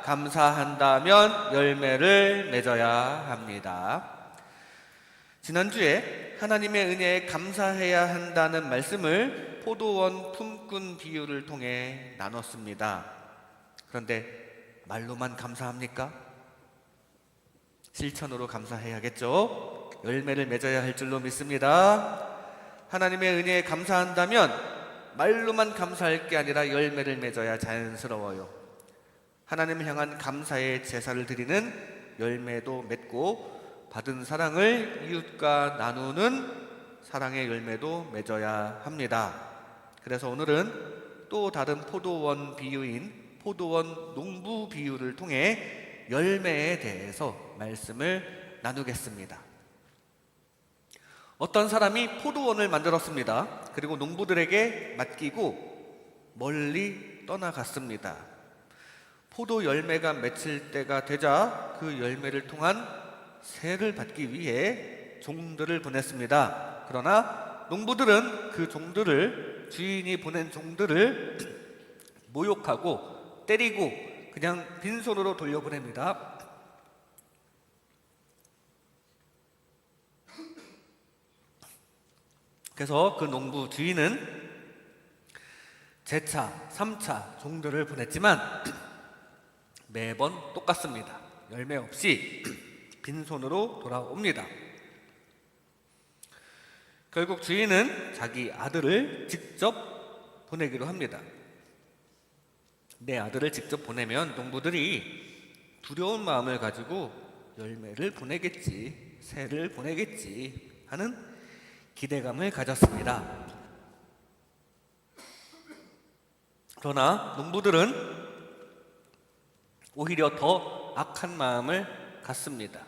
감사한다면 열매를 맺어야 합니다. 지난주에 하나님의 은혜에 감사해야 한다는 말씀을 포도원 품꾼 비유를 통해 나눴습니다. 그런데 말로만 감사합니까? 실천으로 감사해야겠죠? 열매를 맺어야 할 줄로 믿습니다. 하나님의 은혜에 감사한다면 말로만 감사할 게 아니라 열매를 맺어야 자연스러워요. 하나님을 향한 감사의 제사를 드리는 열매도 맺고 받은 사랑을 이웃과 나누는 사랑의 열매도 맺어야 합니다. 그래서 오늘은 또 다른 포도원 비유인 포도원 농부 비유를 통해 열매에 대해서 말씀을 나누겠습니다. 어떤 사람이 포도원을 만들었습니다. 그리고 농부들에게 맡기고 멀리 떠나갔습니다. 포도 열매가 맺힐 때가 되자 그 열매를 통한 세를 받기 위해 종들을 보냈습니다. 그러나 농부들은 그 종들을, 주인이 보낸 종들을 모욕하고 때리고 그냥 빈손으로 돌려보냅니다. 그래서 그 농부 주인은 제차, 3차 종들을 보냈지만 매번 똑같습니다. 열매 없이 빈손으로 돌아옵니다. 결국 주인은 자기 아들을 직접 보내기로 합니다. 내 아들을 직접 보내면 농부들이 두려운 마음을 가지고 열매를 보내겠지, 새를 보내겠지 하는 기대감을 가졌습니다. 그러나 농부들은 오히려 더 악한 마음을 갖습니다.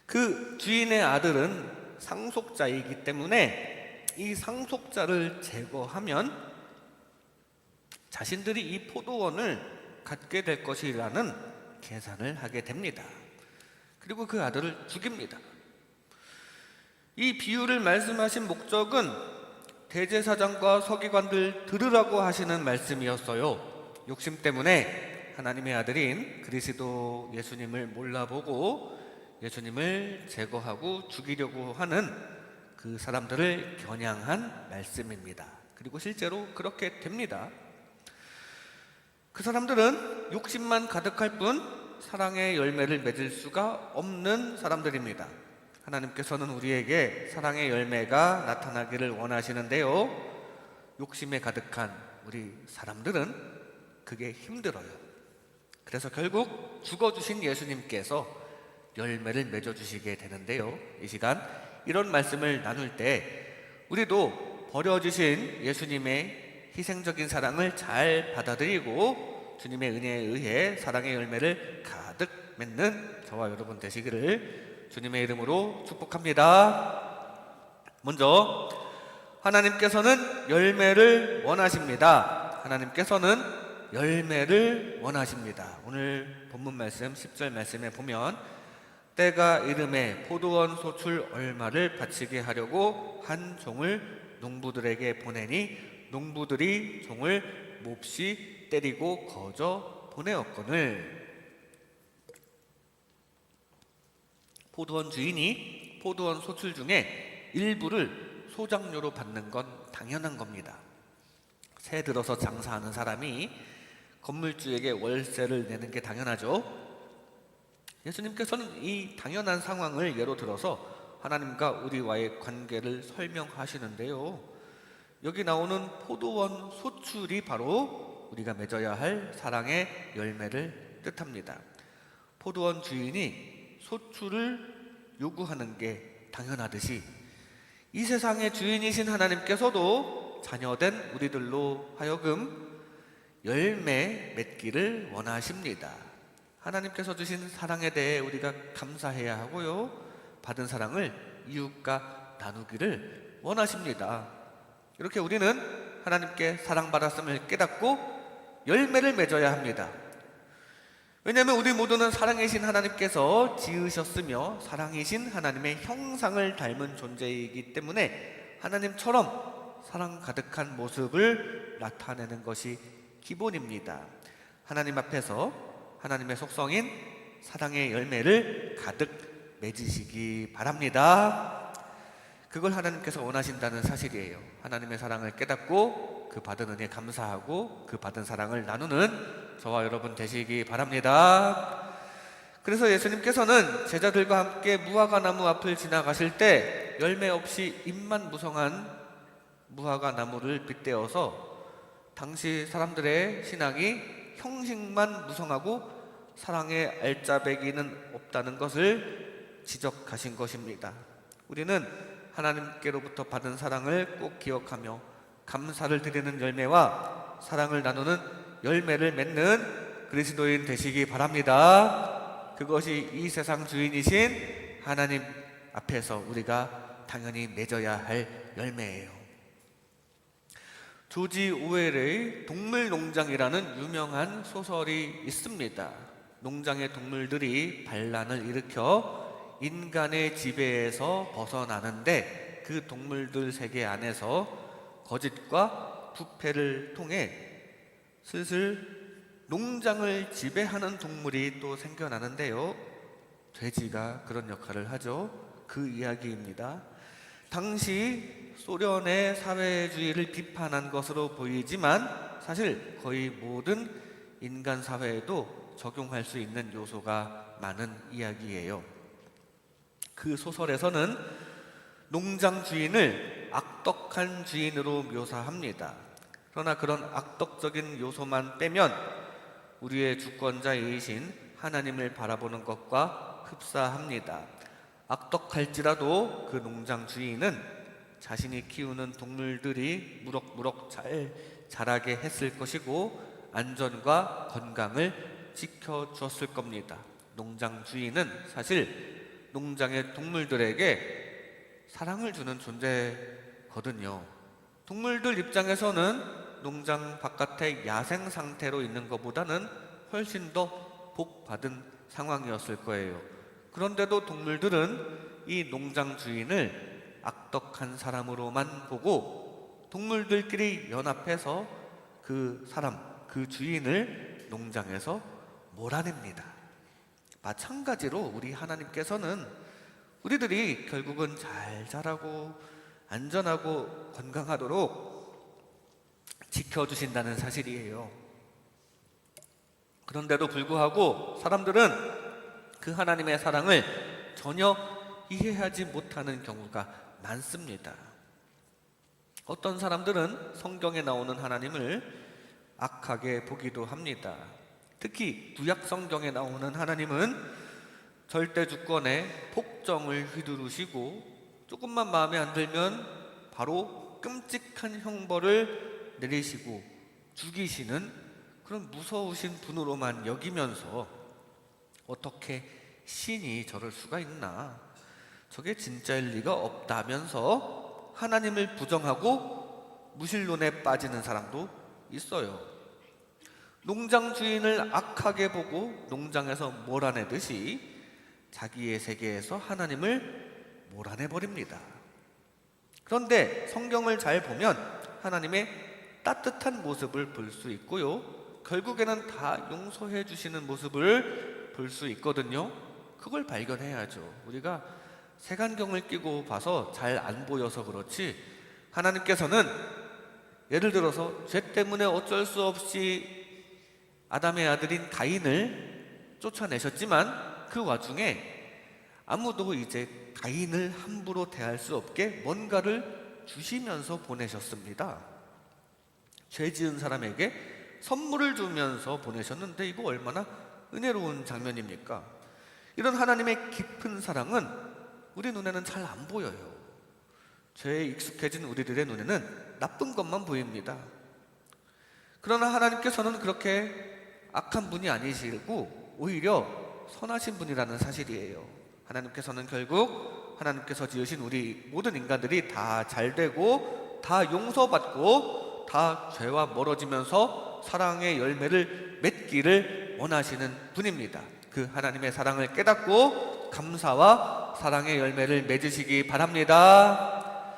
그 주인의 아들은 상속자이기 때문에 이 상속자를 제거하면 자신들이 이 포도원을 갖게 될 것이라는 계산을 하게 됩니다. 그리고 그 아들을 죽입니다. 이 비유를 말씀하신 목적은 대제사장과 서기관들 들으라고 하시는 말씀이었어요. 욕심 때문에 하나님의 아들인 그리스도 예수님을 몰라보고 예수님을 제거하고 죽이려고 하는 그 사람들을 겨냥한 말씀입니다. 그리고 실제로 그렇게 됩니다. 그 사람들은 욕심만 가득할 뿐 사랑의 열매를 맺을 수가 없는 사람들입니다. 하나님께서는 우리에게 사랑의 열매가 나타나기를 원하시는데요, 욕심에 가득한 우리 사람들은 그게 힘들어요. 그래서 결국 죽어주신 예수님께서 열매를 맺어주시게 되는데요, 이 시간 이런 말씀을 나눌 때 우리도 버려주신 예수님의 희생적인 사랑을 잘 받아들이고 주님의 은혜에 의해 사랑의 열매를 가득 맺는 저와 여러분 되시기를 주님의 이름으로 축복합니다. 먼저 하나님께서는 열매를 원하십니다. 하나님께서는 열매를 원하십니다. 오늘 본문 말씀 10절 말씀에 보면 때가 이름에 포도원 소출 얼마를 바치게 하려고 한 종을 농부들에게 보내니 농부들이 종을 몹시 때리고 거저 보내었거늘. 포도원 주인이 포도원 소출 중에 일부를 소장료로 받는 건 당연한 겁니다. 새 들어서 장사하는 사람이 건물주에게 월세를 내는 게 당연하죠. 예수님께서는 이 당연한 상황을 예로 들어서 하나님과 우리와의 관계를 설명하시는데요, 여기 나오는 포도원 소출이 바로 우리가 맺어야 할 사랑의 열매를 뜻합니다. 포도원 주인이 소출을 요구하는 게 당연하듯이 이 세상의 주인이신 하나님께서도 자녀된 우리들로 하여금 열매 맺기를 원하십니다. 하나님께서 주신 사랑에 대해 우리가 감사해야 하고요, 받은 사랑을 이웃과 나누기를 원하십니다. 이렇게 우리는 하나님께 사랑받았음을 깨닫고 열매를 맺어야 합니다. 왜냐하면 우리 모두는 사랑이신 하나님께서 지으셨으며 사랑이신 하나님의 형상을 닮은 존재이기 때문에 하나님처럼 사랑 가득한 모습을 나타내는 것이 기본입니다. 하나님 앞에서 하나님의 속성인 사랑의 열매를 가득 맺으시기 바랍니다. 그걸 하나님께서 원하신다는 사실이에요. 하나님의 사랑을 깨닫고 그 받은 은혜 감사하고 그 받은 사랑을 나누는 저와 여러분 되시기 바랍니다. 그래서 예수님께서는 제자들과 함께 무화과 나무 앞을 지나가실 때 열매 없이 잎만 무성한 무화과 나무를 빗대어서 당시 사람들의 신앙이 형식만 무성하고 사랑의 알짜배기는 없다는 것을 지적하신 것입니다. 우리는 하나님께로부터 받은 사랑을 꼭 기억하며 감사를 드리는 열매와 사랑을 나누는 열매를 맺는 그리스도인 되시기 바랍니다. 그것이 이 세상 주인이신 하나님 앞에서 우리가 당연히 맺어야 할 열매예요. 조지 오웰의 동물농장이라는 유명한 소설이 있습니다. 농장의 동물들이 반란을 일으켜 인간의 지배에서 벗어나는데 그 동물들 세계 안에서 거짓과 부패를 통해 슬슬 농장을 지배하는 동물이 또 생겨나는데요. 돼지가 그런 역할을 하죠. 그 이야기입니다. 당시 소련의 사회주의를 비판한 것으로 보이지만 사실 거의 모든 인간 사회에도 적용할 수 있는 요소가 많은 이야기예요. 그 소설에서는 농장 주인을 악덕한 주인으로 묘사합니다. 그러나 그런 악덕적인 요소만 빼면 우리의 주권자이신 하나님을 바라보는 것과 흡사합니다. 악덕할지라도 그 농장 주인은 자신이 키우는 동물들이 무럭무럭 잘 자라게 했을 것이고 안전과 건강을 지켜주었을 겁니다. 농장 주인은 사실 농장의 동물들에게 사랑을 주는 존재거든요. 동물들 입장에서는 농장 바깥에 야생 상태로 있는 것보다는 훨씬 더 복받은 상황이었을 거예요. 그런데도 동물들은 이 농장 주인을 악덕한 사람으로만 보고 동물들끼리 연합해서 그 사람, 그 주인을 농장에서 몰아냅니다. 마찬가지로 우리 하나님께서는 우리들이 결국은 잘 자라고 안전하고 건강하도록 지켜주신다는 사실이에요. 그런데도 불구하고 사람들은 그 하나님의 사랑을 전혀 이해하지 못하는 경우가 많습니다. 어떤 사람들은 성경에 나오는 하나님을 악하게 보기도 합니다. 특히 구약 성경에 나오는 하나님은 절대 주권에 폭정을 휘두르시고 조금만 마음에 안 들면 바로 끔찍한 형벌을 내리시고 죽이시는 그런 무서우신 분으로만 여기면서 어떻게 신이 저럴 수가 있나, 저게 진짜일 리가 없다면서 하나님을 부정하고 무신론에 빠지는 사람도 있어요. 농장 주인을 악하게 보고 농장에서 몰아내듯이 자기의 세계에서 하나님을 몰아내버립니다. 그런데 성경을 잘 보면 하나님의 따뜻한 모습을 볼 수 있고요, 결국에는 다 용서해 주시는 모습을 볼 수 있거든요. 그걸 발견해야죠. 우리가 색안경을 끼고 봐서 잘 안 보여서 그렇지, 하나님께서는 예를 들어서 죄 때문에 어쩔 수 없이 아담의 아들인 가인을 쫓아내셨지만 그 와중에 아무도 이제 가인을 함부로 대할 수 없게 뭔가를 주시면서 보내셨습니다. 죄 지은 사람에게 선물을 주면서 보내셨는데 이거 얼마나 은혜로운 장면입니까? 이런 하나님의 깊은 사랑은 우리 눈에는 잘 안 보여요. 죄에 익숙해진 우리들의 눈에는 나쁜 것만 보입니다. 그러나 하나님께서는 그렇게 악한 분이 아니시고 오히려 선하신 분이라는 사실이에요. 하나님께서는 결국 하나님께서 지으신 우리 모든 인간들이 다 잘되고 다 용서받고 다 죄와 멀어지면서 사랑의 열매를 맺기를 원하시는 분입니다. 그 하나님의 사랑을 깨닫고 감사와 사랑의 열매를 맺으시기 바랍니다.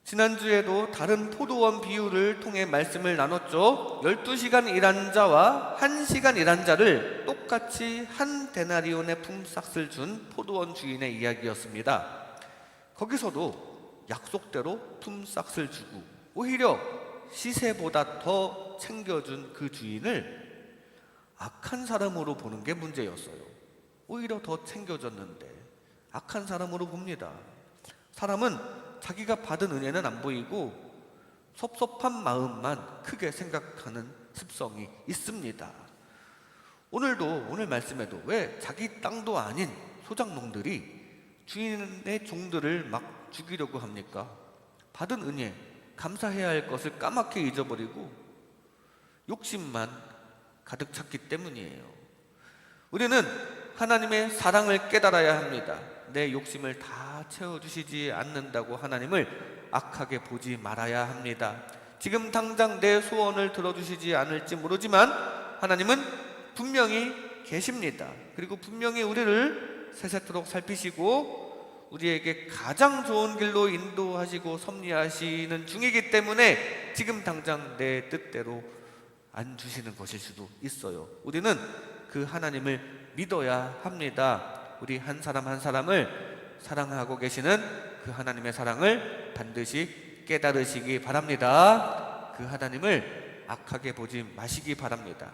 지난주에도 다른 포도원 비유를 통해 말씀을 나눴죠. 12시간 일한 자와 1시간 일한 자를 똑같이 한 데나리온의 품삯을 준 포도원 주인의 이야기였습니다. 거기서도 약속대로 품삯을 주고 오히려 시세보다 더 챙겨준 그 주인을 악한 사람으로 보는 게 문제였어요. 오히려 더 챙겨줬는데 악한 사람으로 봅니다. 사람은 자기가 받은 은혜는 안 보이고 섭섭한 마음만 크게 생각하는 습성이 있습니다. 오늘 말씀에도 왜 자기 땅도 아닌 소작농들이 주인의 종들을 막 죽이려고 합니까? 받은 은혜, 감사해야 할 것을 까맣게 잊어버리고 욕심만 가득 찼기 때문이에요. 우리는 하나님의 사랑을 깨달아야 합니다. 내 욕심을 다 채워주시지 않는다고 하나님을 악하게 보지 말아야 합니다. 지금 당장 내 소원을 들어주시지 않을지 모르지만 하나님은 분명히 계십니다. 그리고 분명히 우리를 세세토록 살피시고 우리에게 가장 좋은 길로 인도하시고 섭리하시는 중이기 때문에 지금 당장 내 뜻대로 안 주시는 것일 수도 있어요. 우리는 그 하나님을 믿어야 합니다. 우리 한 사람 한 사람을 사랑하고 계시는 그 하나님의 사랑을 반드시 깨달으시기 바랍니다. 그 하나님을 악하게 보지 마시기 바랍니다.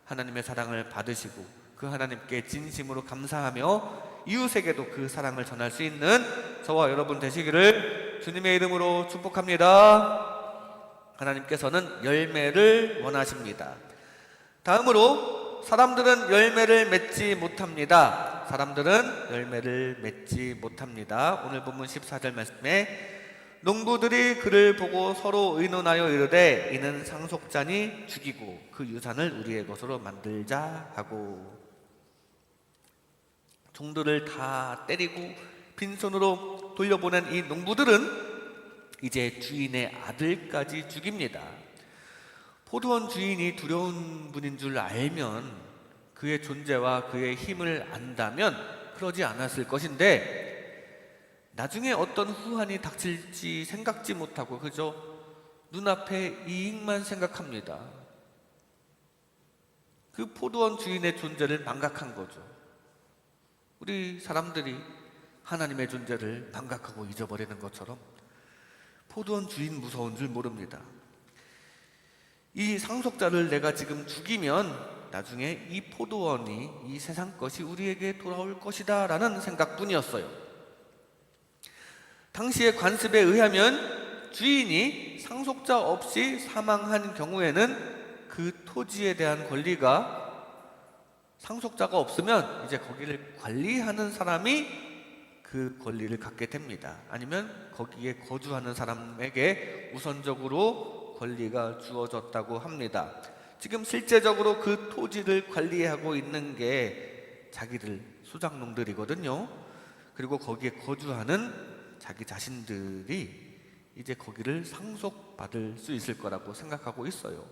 하나님의 사랑을 받으시고 그 하나님께 진심으로 감사하며 이웃에게도 그 사랑을 전할 수 있는 저와 여러분 되시기를 주님의 이름으로 축복합니다. 하나님께서는 열매를 원하십니다. 다음으로 사람들은 열매를 맺지 못합니다. 사람들은 열매를 맺지 못합니다. 오늘 본문 14절 말씀에 농부들이 그를 보고 서로 의논하여 이르되 이는 상속자니 죽이고 그 유산을 우리의 것으로 만들자 하고, 종들을 다 때리고 빈손으로 돌려보낸 이 농부들은 이제 주인의 아들까지 죽입니다. 포도원 주인이 두려운 분인 줄 알면, 그의 존재와 그의 힘을 안다면 그러지 않았을 것인데 나중에 어떤 후환이 닥칠지 생각지 못하고 그저 눈앞의 이익만 생각합니다. 그 포도원 주인의 존재를 망각한 거죠. 우리 사람들이 하나님의 존재를 망각하고 잊어버리는 것처럼 포도원 주인 무서운 줄 모릅니다. 이 상속자를 내가 지금 죽이면 나중에 이 포도원이, 이 세상 것이 우리에게 돌아올 것이다 라는 생각뿐이었어요. 당시의 관습에 의하면 주인이 상속자 없이 사망한 경우에는 그 토지에 대한 권리가, 상속자가 없으면 이제 거기를 관리하는 사람이 그 권리를 갖게 됩니다. 아니면 거기에 거주하는 사람에게 우선적으로 권리가 주어졌다고 합니다. 지금 실제적으로 그 토지를 관리하고 있는 게 자기들 소작농들이거든요. 그리고 거기에 거주하는 자기 자신들이 이제 거기를 상속받을 수 있을 거라고 생각하고 있어요.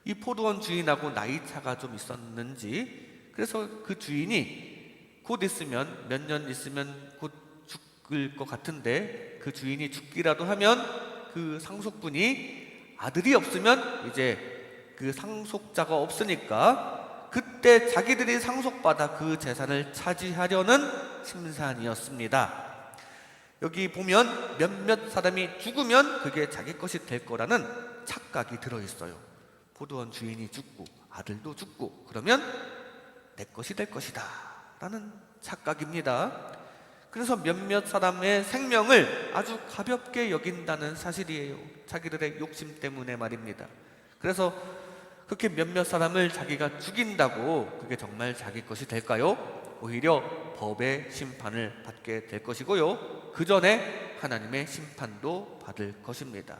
이 포도원 주인하고 나이 차가 좀 있었는지, 그래서 그 주인이 곧 있으면, 몇 년 있으면 곧 죽을 것 같은데 그 주인이 죽기라도 하면 그 상속분이 아들이 없으면 이제 그 상속자가 없으니까 그때 자기들이 상속받아 그 재산을 차지하려는 심산이었습니다. 여기 보면 몇몇 사람이 죽으면 그게 자기 것이 될 거라는 착각이 들어있어요. 포도원 주인이 죽고 아들도 죽고 그러면 내 것이 될 것이다 라는 착각입니다. 그래서 몇몇 사람의 생명을 아주 가볍게 여긴다는 사실이에요. 자기들의 욕심 때문에 말입니다. 그래서 그렇게 몇몇 사람을 자기가 죽인다고 그게 정말 자기 것이 될까요? 오히려 법의 심판을 받게 될 것이고요. 그 전에 하나님의 심판도 받을 것입니다.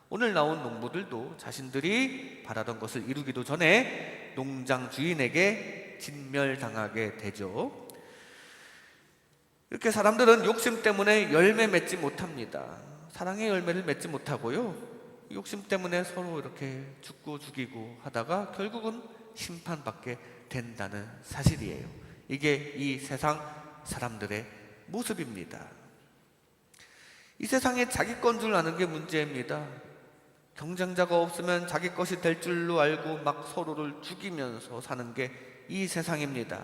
오늘 나온 농부들도 자신들이 바라던 것을 이루기도 전에 농장 주인에게 진멸당하게 되죠. 이렇게 사람들은 욕심 때문에 열매 맺지 못합니다. 사랑의 열매를 맺지 못하고요, 욕심 때문에 서로 이렇게 죽고 죽이고 하다가 결국은 심판받게 된다는 사실이에요. 이게 이 세상 사람들의 모습입니다. 이 세상에 자기 건 줄 아는 게 문제입니다. 경쟁자가 없으면 자기 것이 될 줄로 알고 막 서로를 죽이면서 사는 게 이 세상입니다.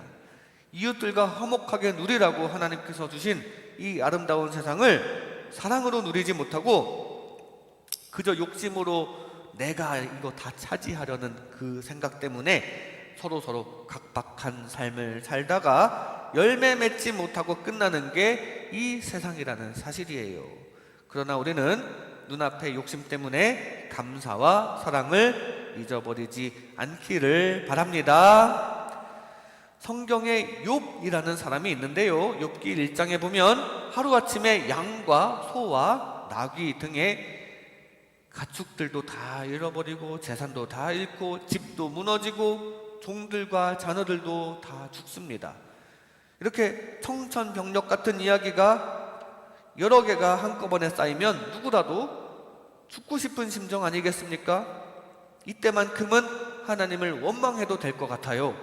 이웃들과 화목하게 누리라고 하나님께서 주신 이 아름다운 세상을 사랑으로 누리지 못하고 그저 욕심으로 내가 이거 다 차지하려는 그 생각 때문에 서로 각박한 삶을 살다가 열매 맺지 못하고 끝나는 게 이 세상이라는 사실이에요. 그러나 우리는 눈앞의 욕심 때문에 감사와 사랑을 잊어버리지 않기를 바랍니다. 성경에 욥이라는 사람이 있는데요, 욥기 1장에 보면 하루아침에 양과 소와 나귀 등의 가축들도 다 잃어버리고 재산도 다 잃고 집도 무너지고 종들과 자녀들도 다 죽습니다. 이렇게 청천벽력 같은 이야기가 여러 개가 한꺼번에 쌓이면 누구라도 죽고 싶은 심정 아니겠습니까? 이때만큼은 하나님을 원망해도 될 것 같아요.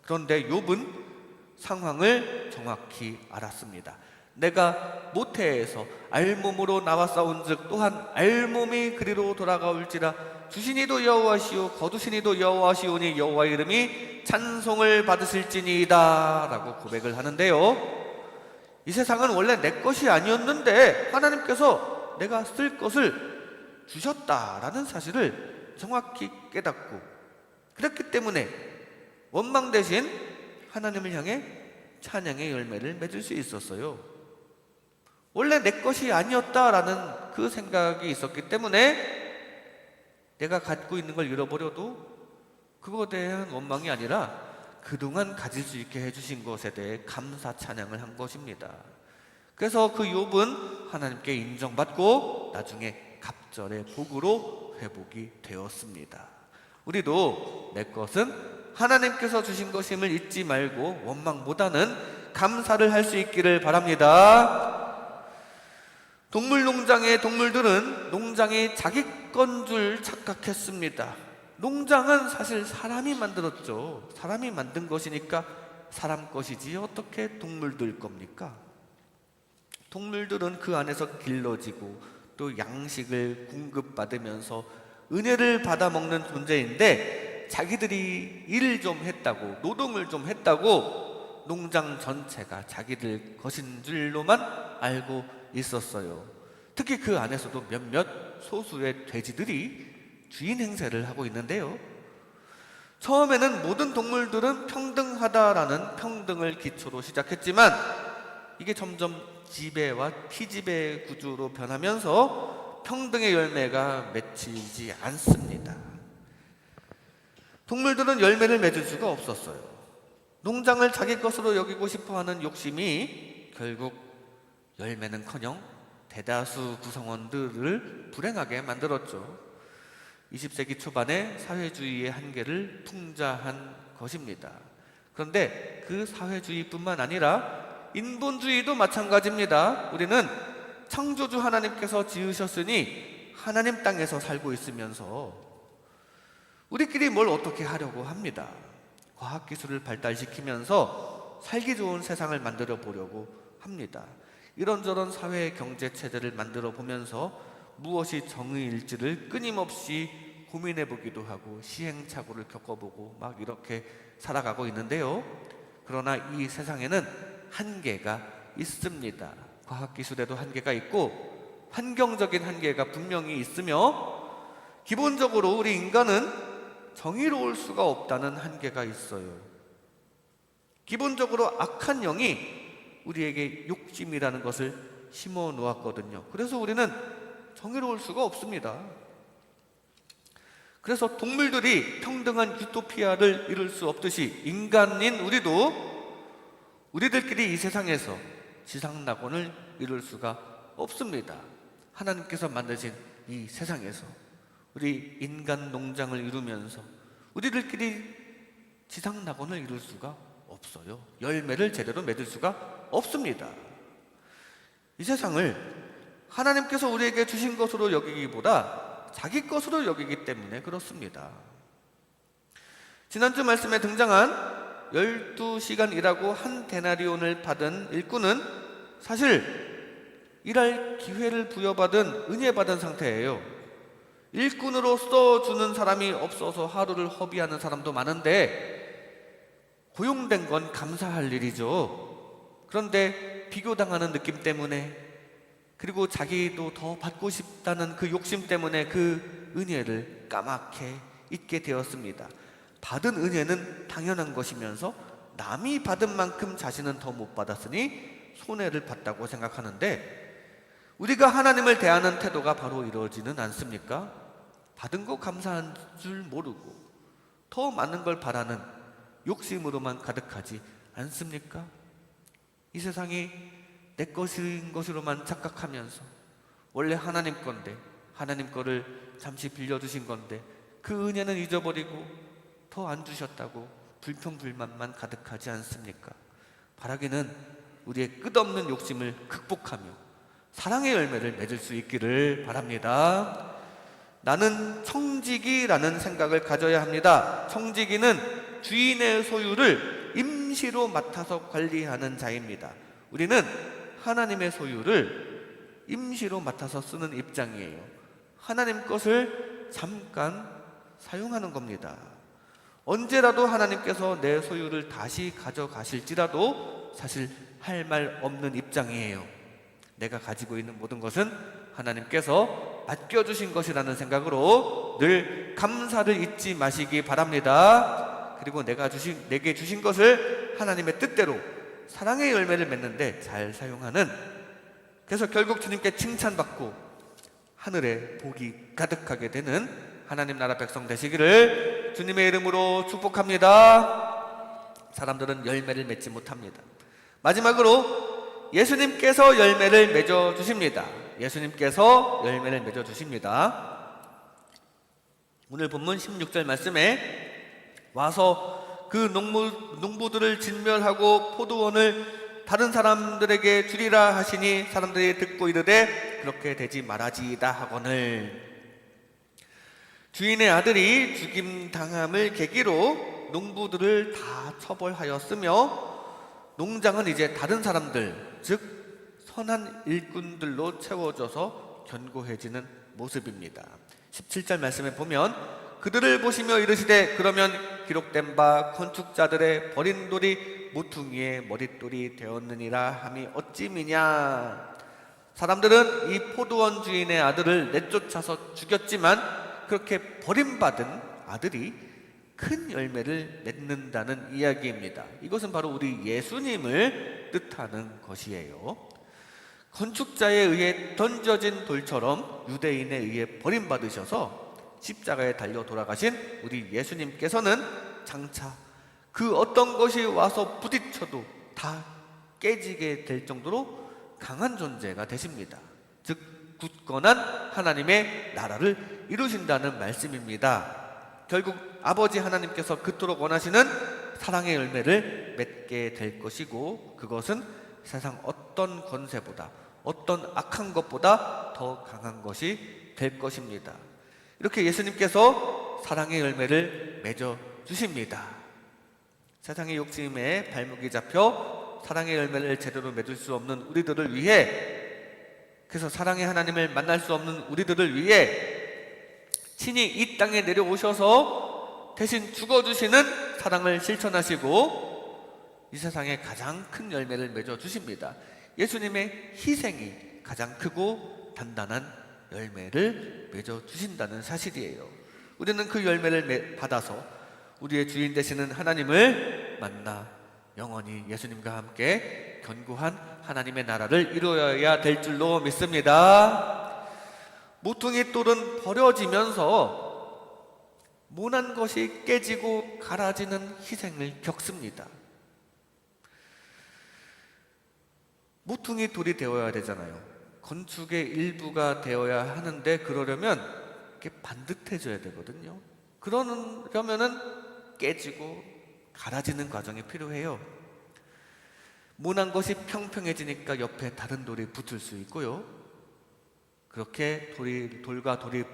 그런데 욥은 상황을 정확히 알았습니다. 내가 모태에서 알몸으로 나와 싸운즉 또한 알몸이 그리로 돌아가올지라. 주시니도 여호와시오 거두시니도 여호와시오니 여호와의 이름이 찬송을 받으실지니이다 라고 고백을 하는데요, 이 세상은 원래 내 것이 아니었는데 하나님께서 내가 쓸 것을 주셨다라는 사실을 정확히 깨닫고, 그렇기 때문에 원망 대신 하나님을 향해 찬양의 열매를 맺을 수 있었어요. 원래 내 것이 아니었다라는 그 생각이 있었기 때문에 내가 갖고 있는 걸 잃어버려도 그거에 대한 원망이 아니라 그동안 가질 수 있게 해주신 것에 대해 감사 찬양을 한 것입니다. 그래서 그 욥은 하나님께 인정받고 나중에 갑절의 복으로 회복이 되었습니다. 우리도 내 것은 하나님께서 주신 것임을 잊지 말고 원망보다는 감사를 할 수 있기를 바랍니다. 동물농장의 동물들은 농장이 자기 건 줄 착각했습니다. 농장은 사실 사람이 만들었죠. 사람이 만든 것이니까 사람 것이지 어떻게 동물들 겁니까? 동물들은 그 안에서 길러지고 또 양식을 공급받으면서 은혜를 받아먹는 존재인데, 자기들이 일을 좀 했다고, 노동을 좀 했다고 농장 전체가 자기들 것인 줄로만 알고 있었어요. 특히 그 안에서도 몇몇 소수의 돼지들이 주인 행세를 하고 있는데요, 처음에는 모든 동물들은 평등하다라는 평등을 기초로 시작했지만 이게 점점 지배와 피지배 구조로 변하면서 평등의 열매가 맺히지 않습니다. 동물들은 열매를 맺을 수가 없었어요. 농장을 자기 것으로 여기고 싶어하는 욕심이 결국 열매는커녕 대다수 구성원들을 불행하게 만들었죠. 20세기 초반에 사회주의의 한계를 풍자한 것입니다. 그런데 그 사회주의뿐만 아니라 인본주의도 마찬가지입니다. 우리는 창조주 하나님께서 지으셨으니 하나님 땅에서 살고 있으면서 우리끼리 뭘 어떻게 하려고 합니다. 과학기술을 발달시키면서 살기 좋은 세상을 만들어 보려고 합니다. 이런저런 사회 경제 체제를 만들어 보면서 무엇이 정의일지를 끊임없이 고민해 보기도 하고 시행착오를 겪어보고 막 이렇게 살아가고 있는데요, 그러나 이 세상에는 한계가 있습니다. 과학기술에도 한계가 있고 환경적인 한계가 분명히 있으며 기본적으로 우리 인간은 정의로울 수가 없다는 한계가 있어요. 기본적으로 악한 영이 우리에게 욕심이라는 것을 심어 놓았거든요. 그래서 우리는 정의로울 수가 없습니다. 그래서 동물들이 평등한 유토피아를 이룰 수 없듯이 인간인 우리도 우리들끼리 이 세상에서 지상낙원을 이룰 수가 없습니다. 하나님께서 만드신 이 세상에서 우리 인간 농장을 이루면서 우리들끼리 지상낙원을 이룰 수가 없어요. 열매를 제대로 맺을 수가 없습니다. 이 세상을 하나님께서 우리에게 주신 것으로 여기기보다 자기 것으로 여기기 때문에 그렇습니다. 지난주 말씀에 등장한 12시간 일하고 한 데나리온을 받은 일꾼은 사실 일할 기회를 부여받은 은혜 받은 상태예요. 일꾼으로 써주는 사람이 없어서 하루를 허비하는 사람도 많은데 고용된 건 감사할 일이죠. 그런데 비교당하는 느낌 때문에, 그리고 자기도 더 받고 싶다는 그 욕심 때문에 그 은혜를 까맣게 잊게 되었습니다. 받은 은혜는 당연한 것이면서 남이 받은 만큼 자신은 더 못 받았으니 손해를 봤다고 생각하는데, 우리가 하나님을 대하는 태도가 바로 이러지는 않습니까? 받은 거 감사한 줄 모르고 더 많은 걸 바라는 욕심으로만 가득하지 않습니까? 이 세상이 내 것인 것으로만 착각하면서 원래 하나님 건데, 하나님 거를 잠시 빌려주신 건데 그 은혜는 잊어버리고 더 안 주셨다고 불평불만만 가득하지 않습니까? 바라기는 우리의 끝없는 욕심을 극복하며 사랑의 열매를 맺을 수 있기를 바랍니다. 나는 청지기라는 생각을 가져야 합니다. 청지기는 주인의 소유를 임시로 맡아서 관리하는 자입니다. 우리는 하나님의 소유를 임시로 맡아서 쓰는 입장이에요. 하나님 것을 잠깐 사용하는 겁니다. 언제라도 하나님께서 내 소유를 다시 가져가실지라도 사실 할 말 없는 입장이에요. 내가 가지고 있는 모든 것은 하나님께서 맡겨주신 것이라는 생각으로 늘 감사를 잊지 마시기 바랍니다. 그리고 내게 주신 것을 하나님의 뜻대로 사랑의 열매를 맺는데 잘 사용하는, 그래서 결국 주님께 칭찬받고 하늘에 복이 가득하게 되는 하나님 나라 백성 되시기를 주님의 이름으로 축복합니다. 사람들은 열매를 맺지 못합니다. 마지막으로 예수님께서 열매를 맺어 주십니다. 예수님께서 열매를 맺어 주십니다. 오늘 본문 16절 말씀에 와서 그 농부들을 진멸하고 포도원을 다른 사람들에게 주리라 하시니 사람들이 듣고 이르되 그렇게 되지 말아지이다 하거늘. 주인의 아들이 죽임당함을 계기로 농부들을 다 처벌하였으며 농장은 이제 다른 사람들, 즉 선한 일꾼들로 채워져서 견고해지는 모습입니다. 17절 말씀에 보면 그들을 보시며 이르시되 그러면 기록된 바 건축자들의 버린 돌이 모퉁이의 머릿돌이 되었느니라 함이 어찌미냐. 사람들은 이 포도원 주인의 아들을 내쫓아서 죽였지만 그렇게 버림받은 아들이 큰 열매를 맺는다는 이야기입니다. 이것은 바로 우리 예수님을 뜻하는 것이에요. 건축자에 의해 던져진 돌처럼 유대인에 의해 버림받으셔서 십자가에 달려 돌아가신 우리 예수님께서는 장차 그 어떤 것이 와서 부딪혀도 다 깨지게 될 정도로 강한 존재가 되십니다. 즉 굳건한 하나님의 나라를 이루신다는 말씀입니다. 결국 아버지 하나님께서 그토록 원하시는 사랑의 열매를 맺게 될 것이고, 그것은 세상 어떤 권세보다, 어떤 악한 것보다 더 강한 것이 될 것입니다. 이렇게 예수님께서 사랑의 열매를 맺어 주십니다. 세상의 욕심에 발목이 잡혀 사랑의 열매를 제대로 맺을 수 없는 우리들을 위해, 그래서 사랑의 하나님을 만날 수 없는 우리들을 위해 친히 이 땅에 내려오셔서 대신 죽어주시는 사랑을 실천하시고 이 세상에 가장 큰 열매를 맺어 주십니다. 예수님의 희생이 가장 크고 단단한 열매를 맺어 주신다는 사실이에요. 우리는 그 열매를 받아서 우리의 주인 되시는 하나님을 만나 영원히 예수님과 함께 견고한 하나님의 나라를 이루어야 될 줄로 믿습니다. 모퉁이 돌은 버려지면서 모난 것이 깨지고 갈아지는 희생을 겪습니다. 모퉁이 돌이 되어야 되잖아요. 건축의 일부가 되어야 하는데 그러려면 이렇게 반듯해져야 되거든요. 그러려면은 깨지고 갈아지는 과정이 필요해요. 모난 것이 평평해지니까 옆에 다른 돌이 붙을 수 있고요. 그렇게 돌과 돌이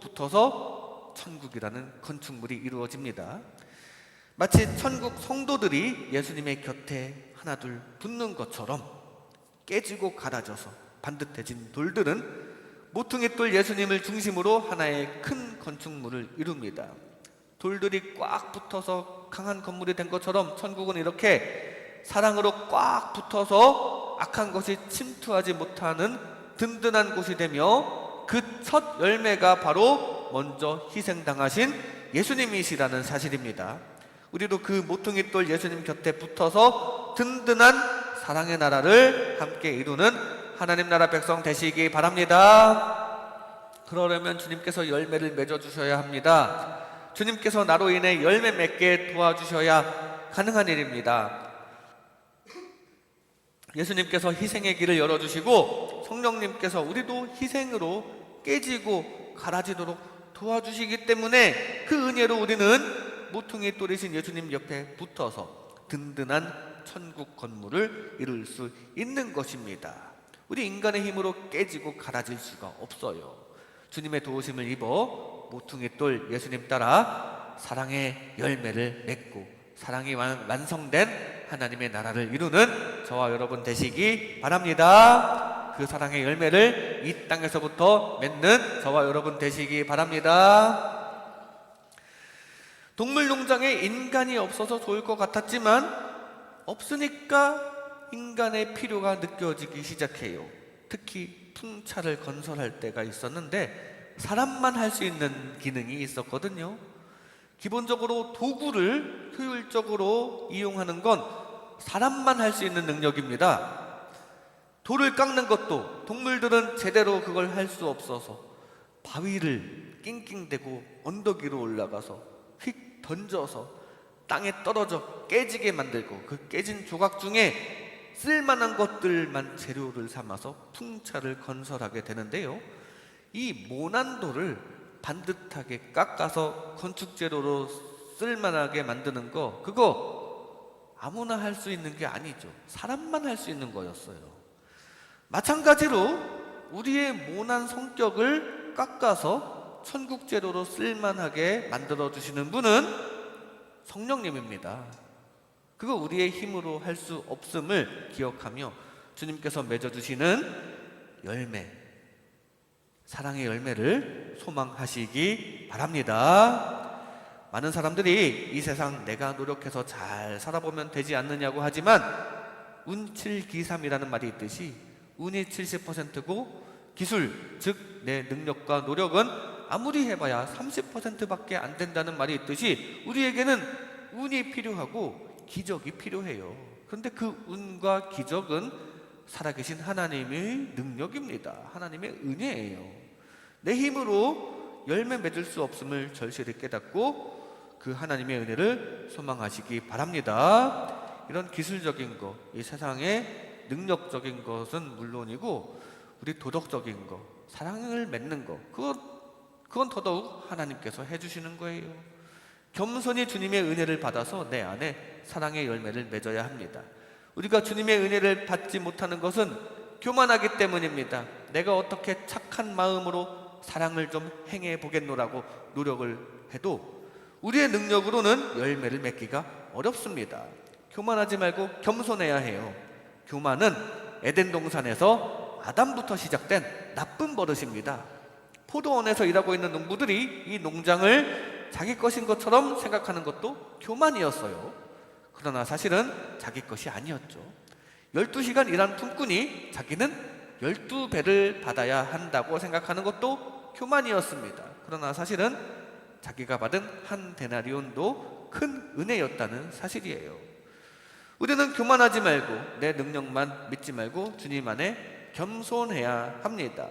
붙어서 천국이라는 건축물이 이루어집니다. 마치 천국 성도들이 예수님의 곁에 하나둘 붙는 것처럼 깨지고 갈아져서 반듯해진 돌들은 모퉁이돌 예수님을 중심으로 하나의 큰 건축물을 이룹니다. 돌들이 꽉 붙어서 강한 건물이 된 것처럼 천국은 이렇게 사랑으로 꽉 붙어서 악한 것이 침투하지 못하는 든든한 곳이 되며 그 첫 열매가 바로 먼저 희생당하신 예수님이시라는 사실입니다. 우리도 그 모퉁이돌 예수님 곁에 붙어서 든든한 사랑의 나라를 함께 이루는 하나님 나라 백성 되시기 바랍니다. 그러려면 주님께서 열매를 맺어주셔야 합니다. 주님께서 나로 인해 열매 맺게 도와주셔야 가능한 일입니다. 예수님께서 희생의 길을 열어주시고 성령님께서 우리도 희생으로 깨지고 갈아지도록 도와주시기 때문에 그 은혜로 우리는 모퉁이 돌이신 예수님 옆에 붙어서 든든한 천국 건물을 이룰 수 있는 것입니다. 우리 인간의 힘으로 깨지고 갈아질 수가 없어요. 주님의 도우심을 입어 모퉁이 돌 예수님 따라 사랑의 열매를 맺고 사랑이 완성된 하나님의 나라를 이루는 저와 여러분 되시기 바랍니다. 그 사랑의 열매를 이 땅에서부터 맺는 저와 여러분 되시기 바랍니다. 동물농장에 인간이 없어서 좋을 것 같았지만 없으니까 인간의 필요가 느껴지기 시작해요. 특히 풍차를 건설할 때가 있었는데 사람만 할 수 있는 기능이 있었거든요. 기본적으로 도구를 효율적으로 이용하는 건 사람만 할 수 있는 능력입니다. 돌을 깎는 것도 동물들은 제대로 그걸 할 수 없어서 바위를 낑낑대고 언덕 위로 올라가서 휙 던져서 땅에 떨어져 깨지게 만들고 그 깨진 조각 중에 쓸만한 것들만 재료를 삼아서 풍차를 건설하게 되는데요. 이 모난 돌을 반듯하게 깎아서 건축재료로 쓸만하게 만드는 거, 그거 아무나 할 수 있는 게 아니죠. 사람만 할 수 있는 거였어요. 마찬가지로 우리의 모난 성격을 깎아서 천국재료로 쓸만하게 만들어주시는 분은 성령님입니다. 그거 우리의 힘으로 할 수 없음을 기억하며 주님께서 맺어주시는 열매, 사랑의 열매를 소망하시기 바랍니다. 많은 사람들이 이 세상 내가 노력해서 잘 살아보면 되지 않느냐고 하지만 운칠기삼이라는 말이 있듯이 운이 70%고 기술, 즉 내 능력과 노력은 아무리 해봐야 30%밖에 안 된다는 말이 있듯이 우리에게는 운이 필요하고 기적이 필요해요. 그런데 그 운과 기적은 살아계신 하나님의 능력입니다. 하나님의 은혜예요. 내 힘으로 열매 맺을 수 없음을 절실히 깨닫고 그 하나님의 은혜를 소망하시기 바랍니다. 이런 기술적인 것, 이 세상의 능력적인 것은 물론이고 우리 도덕적인 것, 사랑을 맺는 것, 그건 더더욱 하나님께서 해주시는 거예요. 겸손히 주님의 은혜를 받아서 내 안에 사랑의 열매를 맺어야 합니다. 우리가 주님의 은혜를 받지 못하는 것은 교만하기 때문입니다. 내가 어떻게 착한 마음으로 사랑을 좀 행해 보겠노라고 노력을 해도 우리의 능력으로는 열매를 맺기가 어렵습니다. 교만하지 말고 겸손해야 해요. 교만은 에덴 동산에서 아담부터 시작된 나쁜 버릇입니다. 포도원에서 일하고 있는 농부들이 이 농장을 자기 것인 것처럼 생각하는 것도 교만이었어요. 그러나 사실은 자기 것이 아니었죠. 12시간 일한 품꾼이 자기는 12배를 받아야 한다고 생각하는 것도 교만이었습니다. 그러나 사실은 자기가 받은 한 데나리온도 큰 은혜였다는 사실이에요. 우리는 교만하지 말고 내 능력만 믿지 말고 주님 안에 겸손해야 합니다.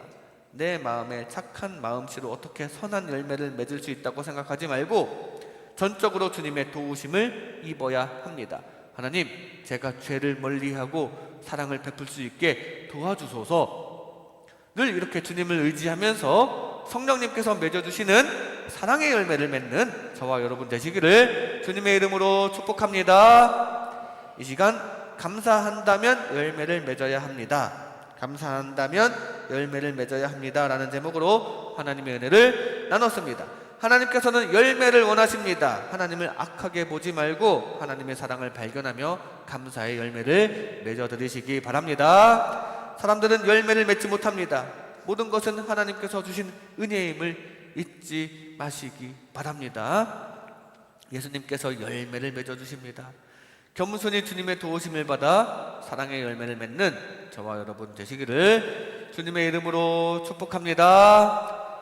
내 마음에 착한 마음씨로 어떻게 선한 열매를 맺을 수 있다고 생각하지 말고 전적으로 주님의 도우심을 입어야 합니다. 하나님, 제가 죄를 멀리하고 사랑을 베풀 수 있게 도와주소서. 늘 이렇게 주님을 의지하면서 성령님께서 맺어주시는 사랑의 열매를 맺는 저와 여러분 되시기를 주님의 이름으로 축복합니다. 이 시간 감사한다면 열매를 맺어야 합니다. 감사한다면 열매를 맺어야 합니다 라는 제목으로 하나님의 은혜를 나눴습니다. 하나님께서는 열매를 원하십니다. 하나님을 악하게 보지 말고 하나님의 사랑을 발견하며 감사의 열매를 맺어드리시기 바랍니다. 사람들은 열매를 맺지 못합니다. 모든 것은 하나님께서 주신 은혜임을 잊지 마시기 바랍니다. 예수님께서 열매를 맺어주십니다. 겸손히 주님의 도우심을 받아 사랑의 열매를 맺는 저와 여러분 되시기를 주님의 이름으로 축복합니다.